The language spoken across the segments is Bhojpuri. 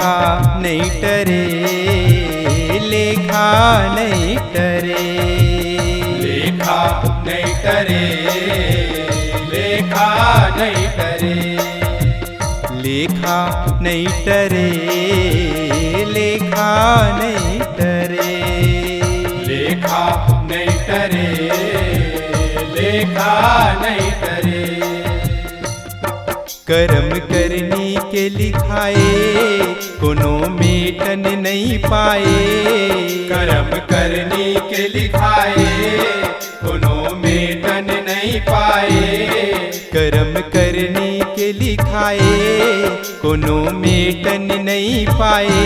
लेखा नहीं टरे, लेखा नहीं टरे, लेखा नहीं टरे, लेखा नहीं टरे, लेखा नहीं टरे, लेखा नहीं टरे, लेखा नहीं टरे, लेखा नहीं टरे। कर्म करनी के लिखाए कोनो मेटन नहीं पाए, कर्म करनी के लिखाए कोनो मेटन नहीं पाए, कर्म करनी के लिखाए कोनो मेटन नहीं पाए,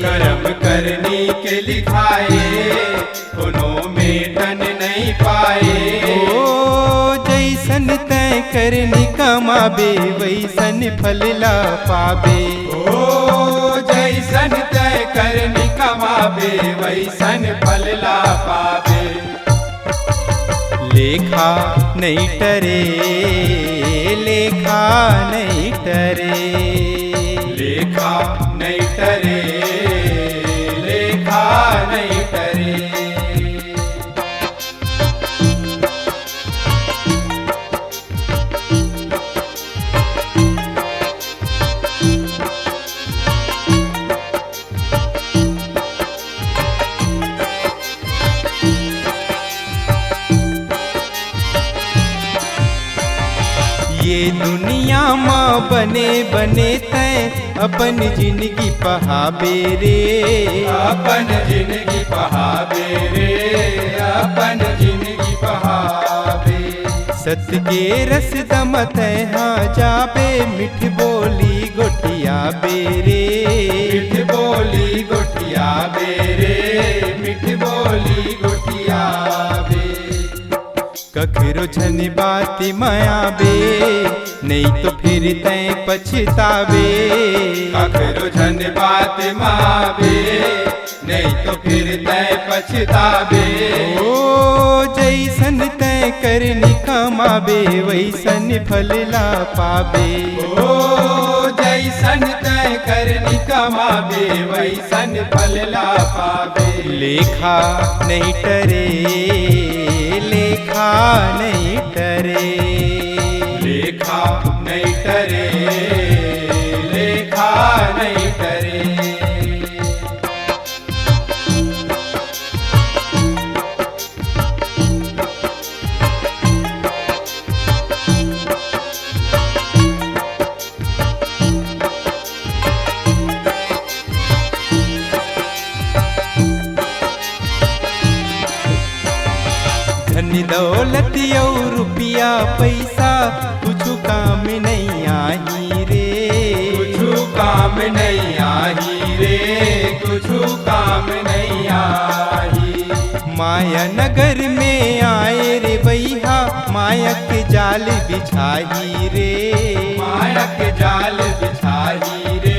कर्म करनी के लिखाए कोनो मेटन नहीं पाए। ओ जैसन तय करनी कमाबे वैसन फल ला पाबे, ओ जैसन तय करनी कमाबे वैसन फल ला पाबे। लेखा नहीं टरे, लेखा नहीं टरे, लेखा नहीं टरे, लेखा नहीं टरे। ये दुनिया माँ बने बने तय अपन जिंदगी पहाबे रे, अपन जिंदगी पहाबे रे, अपन जिंदगी पहाबे। सत के रस दमत हाँ जाबे, मिठ बोली गोठिया बेरे, मिठ बोली गोठिया बेरे, मिठ बोली गोठिया बे। कखरो झन बात माया बे, नहीं तो फिर तय पछतावे, कखरो झन बात मावे, नहीं तो फिर तय पछतावे। ओ जैसन तय करनी कमाबे वैसन फल ला पाबे, ओ जैसन तय करनी कमावे वैसन फल ला पावे। लेखा नहीं टरे, लेखा नहीं टरे, लेखा नहीं टरे, लेखा नहीं टरे। धन दौलत और रुपया पैसा कुछ काम नहीं आई रे, कुछ काम नहीं आई रे, कुछ काम नहीं आई। माया नगर में आए रे भैया, माया के जाल बिछाई रे, माया के जाल बिछाई रे,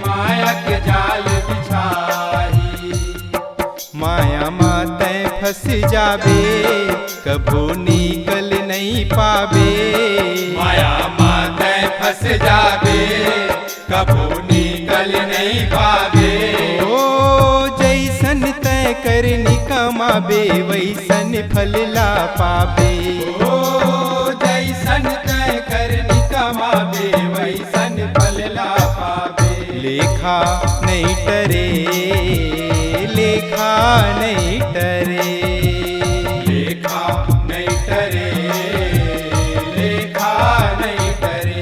माया के जाल बिछाई। माया माते फंस जाबे कभू निकल नहीं पाबे, माया माते फंस जाबे कबू निकल नहीं पावे। ओ जैसन तय करनी कमाबे वैसन फल ला पाबे, ओ जैसन तय करनी कमावे वैसन फल ला पावे। लेखा नहीं टरे, लेखा नहीं टरे, लेखा नहीं टरे, लेखा नहीं टरे।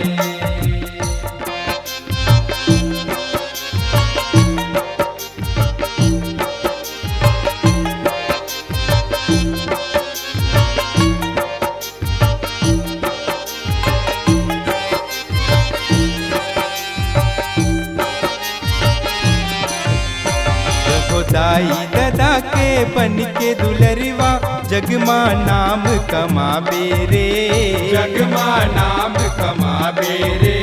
दाई दादा के बन के दुलरवा जगमा नाम कमाबे रे, जगमा नाम कमाबे रे,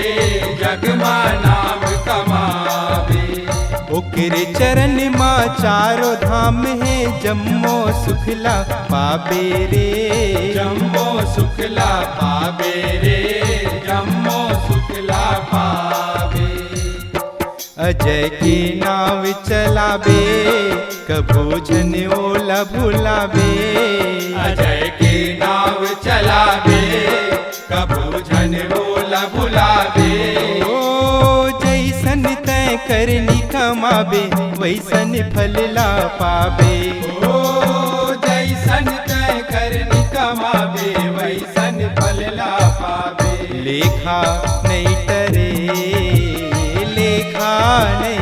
जगमा नाम कमाबे। ओकरे चरण माँ चारों धाम है, जम्मो सुखला पाबे रे, जम्मो सुखला पाबे रे, जम्मो सुखला पाबे। अजय की नाव चलावे कबू झन ओला भुलावे। अजय की नाव चलावे कबू झन ओला भुलावे। ओ जैसन तय करनी कमावे वैसन फल ला पावे। ओ जैसन तय करनी कमावे वैसन फल ला पावे। लेखा नहीं टरे लेखा नहीं